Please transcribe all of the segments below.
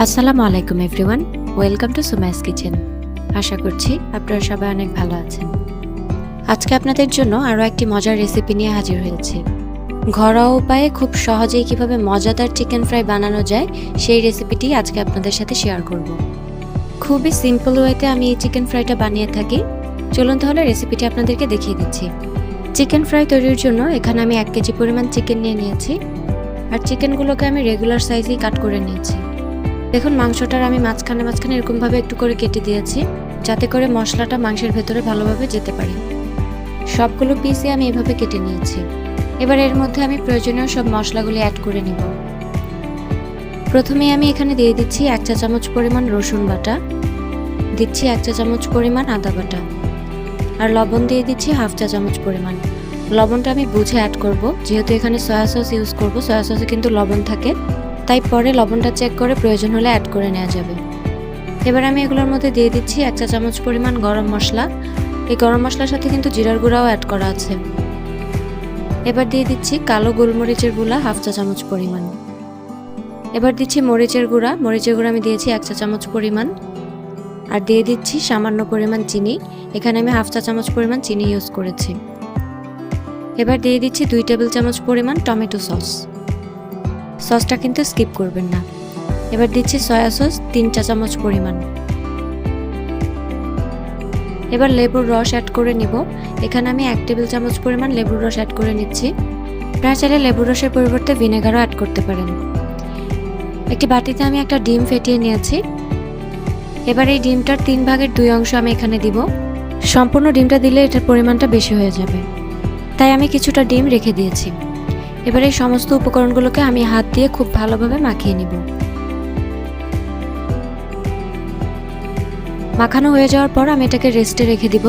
আসসালামু আলাইকুম everyone, welcome to Sumai's kitchen. আশা করছি আপনারা সবাই অনেক ভালো আছেন। আজকে আপনাদের জন্য আরও একটি মজার রেসিপি নিয়ে হাজির হয়েছি। ঘরোয়া উপায়ে খুব সহজেই কিভাবে মজাদার চিকেন ফ্রাই বানানো যায় সেই রেসিপিটি আজকে আপনাদের সাথে শেয়ার করব। খুবই সিম্পল ওয়েতে আমি এই চিকেন ফ্রাইটা বানিয়ে থাকি। চলুন তাহলে রেসিপিটি আপনাদেরকে দেখিয়ে দিচ্ছি। চিকেন ফ্রাই তৈরির জন্য এখানে আমি 1 কেজি পরিমাণ চিকেন নিয়ে নিয়েছি, আর চিকেনগুলোকে আমি রেগুলার সাইজেই কাট করে নিয়েছি। দেখুন, মাংসটার আমি মাঝখানে এরকমভাবে একটু করে কেটে দিয়েছি, যাতে করে মশলাটা মাংসের ভেতরে ভালোভাবে যেতে পারে। সবগুলো পিসে আমি এভাবে কেটে নিয়েছি। এবার এর মধ্যে আমি প্রয়োজনীয় সব মশলাগুলি অ্যাড করে নিব। প্রথমে আমি এখানে দিয়ে দিচ্ছি 1 চা চামচ পরিমাণ রসুন বাটা, দিচ্ছি 1 চা চামচ পরিমাণ আদা বাটা, আর লবণ দিয়ে দিচ্ছি 1/2 চা চামচ পরিমাণ। লবণটা আমি বুঝে অ্যাড করব, যেহেতু এখানে সয়া সস ইউজ করব। সয়া সসে কিন্তু লবণ থাকে, তাই পরে লবণটা চেক করে প্রয়োজন হলে অ্যাড করে নেওয়া যাবে। এবার আমি এগুলোর মধ্যে দিয়ে দিচ্ছি 1 চা চামচ পরিমাণ গরম মশলা। এই গরম মশলার সাথে কিন্তু জিরার গুঁড়াও অ্যাড করা আছে। এবার দিয়ে দিচ্ছি কালো গোলমরিচের গুঁড়া 1/2 চা চামচ পরিমাণ। এবার দিচ্ছি মরিচের গুঁড়া আমি দিয়েছি 1 চা চামচ পরিমাণ, আর দিয়ে দিচ্ছি সামান্য পরিমাণ চিনি। এখানে আমি 1/2 চা চামচ পরিমাণ চিনি ইউজ করেছি। এবার দিয়ে দিচ্ছি 2 টেবিল চামচ পরিমাণ টমেটো সস। সসটা কিন্তু স্কিপ করবেন না। এবার দিচ্ছি সয়া সস 3 চা চামচ পরিমাণ। এবার লেবুর রস অ্যাড করে নিব। এখানে আমি 1 টেবিল চামচ পরিমাণ লেবুর রস অ্যাড করে নিচ্ছি। আপনারা চাইলে লেবুর রসের পরিবর্তে ভিনেগারও অ্যাড করতে পারেন। একটি বাটিতে আমি একটা ডিম ফেটিয়ে নিয়েছি। এবার এই ডিমটার 3 ভাগের 2 অংশ আমি এখানে দিব। সম্পূর্ণ ডিমটা দিলে এটার পরিমাণটা বেশি হয়ে যাবে, তাই আমি কিছুটা ডিম রেখে দিয়েছি। এবার এই সমস্ত উপকরণগুলোকে আমি হাত দিয়ে খুব ভালোভাবে মাখিয়ে নিব। মাখানো হয়ে যাওয়ার পর আমি এটাকে রেস্টে রেখে দিব।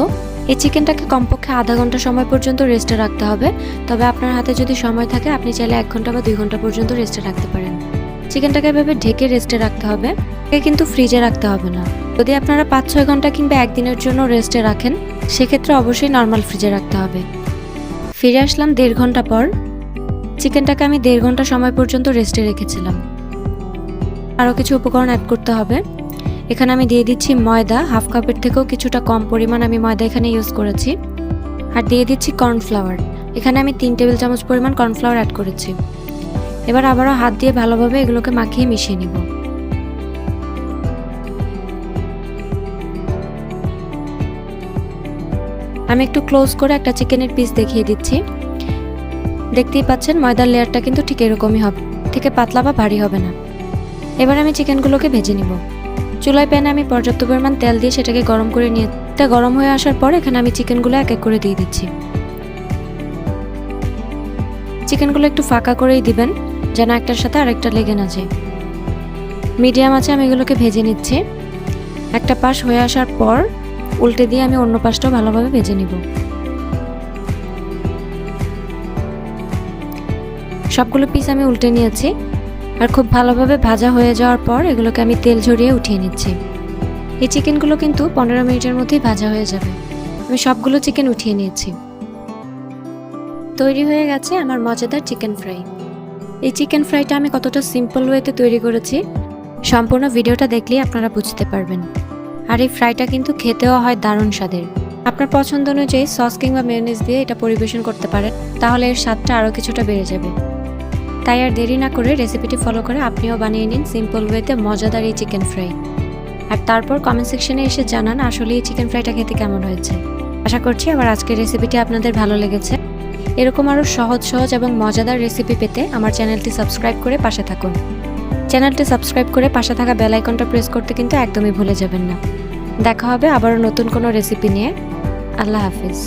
এই চিকেনটাকে কমপক্ষে আধা ঘন্টা সময় পর্যন্ত রেস্টে রাখতে হবে। তবে আপনার হাতে যদি সময় থাকে আপনি চাইলে 1 ঘন্টা বা 2 ঘন্টা পর্যন্ত রেস্টে রাখতে পারেন। চিকেনটাকে এভাবে ঢেকে রেস্টে রাখতে হবে, কিন্তু ফ্রিজে রাখতে হবে না। যদি আপনারা 5-6 ঘন্টা কিংবা একদিনের জন্য রেস্টে রাখেন, সেক্ষেত্রে অবশ্যই নর্মাল ফ্রিজে রাখতে হবে। ফিরে আসলাম 1.5 ঘন্টা পর। চিকেনটাকে আমি 1.5 ঘন্টা সময় পর্যন্ত রেস্টে রেখেছিলাম। আরও কিছু উপকরণ অ্যাড করতে হবে। এখানে আমি দিয়ে দিচ্ছি ময়দা, 1/2 কাপের থেকেও কিছুটা কম পরিমাণ আমি ময়দা এখানে ইউজ করেছি। আর দিয়ে দিচ্ছি কর্নফ্লাওয়ার। এখানে আমি 3 টেবিল চামচ পরিমাণ কর্নফ্লাওয়ার অ্যাড করেছি। এবার আবারও হাত দিয়ে ভালোভাবে এগুলোকে মাখিয়ে মিশিয়ে নিব। আমি একটু ক্লোজ করে একটা চিকেনের পিস দেখিয়ে দিচ্ছি। দেখতেই পাচ্ছেন ময়দার লেয়ারটা কিন্তু ঠিক এরকমই হবে, থেকে পাতলা বা ভারী হবে না। এবার আমি চিকেনগুলোকে ভেজে নিব। চুলায় প্যানে আমি পর্যাপ্ত পরিমাণ তেল দিয়ে সেটাকে গরম করে নিয়ে, এটা গরম হয়ে আসার পর এখানে আমি চিকেনগুলো এক এক করে দিয়ে দিচ্ছি। চিকেনগুলো একটু ফাঁকা করেই দিবেন, যেন একটার সাথে আরেকটা লেগে না যায়। মিডিয়াম আঁচে আমি এগুলোকে ভেজে নিচ্ছি। একটা পাশ হয়ে আসার পর উল্টে দিয়ে আমি অন্য পাশটাও ভালোভাবে ভেজে নিব। সবগুলো পিস আমি উল্টে নিয়েছি, আর খুব ভালোভাবে ভাজা হয়ে যাওয়ার পর এগুলোকে আমি তেল ঝরিয়ে উঠিয়ে নিচ্ছি। এই চিকেনগুলো কিন্তু 15 মিনিটের মধ্যেই ভাজা হয়ে যাবে। আমি সবগুলো চিকেন উঠিয়ে নিয়েছি। তৈরি হয়ে গেছে আমার মজাদার চিকেন ফ্রাই। এই চিকেন ফ্রাইটা আমি কতটা সিম্পল ওয়েতে তৈরি করেছি, সম্পূর্ণ ভিডিওটা দেখলেই আপনারা বুঝতে পারবেন। আর এই ফ্রাইটা কিন্তু খেতেও হয় দারুণ স্বাদের। আপনার পছন্দ অনুযায়ী সস কিংবা মেয়োনিজ দিয়ে এটা পরিবেশন করতে পারেন, তাহলে এর স্বাদটা আরও কিছুটা বেড়ে যাবে। তাই আর দেরি না করে রেসিপিটি ফলো করে আপনিও বানিয়ে নিন সিম্পল ওয়েতে মজাদার এই চিকেন ফ্রাই। আর তারপর কমেন্ট সেকশনে এসে জানান আসলে এই চিকেন ফ্রাইটা খেতে কেমন হয়েছে। আশা করছি আবার আজকের রেসিপিটি আপনাদের ভালো লেগেছে। এরকম আরও সহজ এবং মজাদার রেসিপি পেতে আমার চ্যানেলটি সাবস্ক্রাইব করে পাশে থাকুন। চ্যানেলটি সাবস্ক্রাইব করে পাশে থাকা বেল আইকনটা প্রেস করতে কিন্তু একদমই ভুলে যাবেন না। দেখা হবে আবারও নতুন কোনো রেসিপি নিয়ে। আল্লাহ হাফিজ।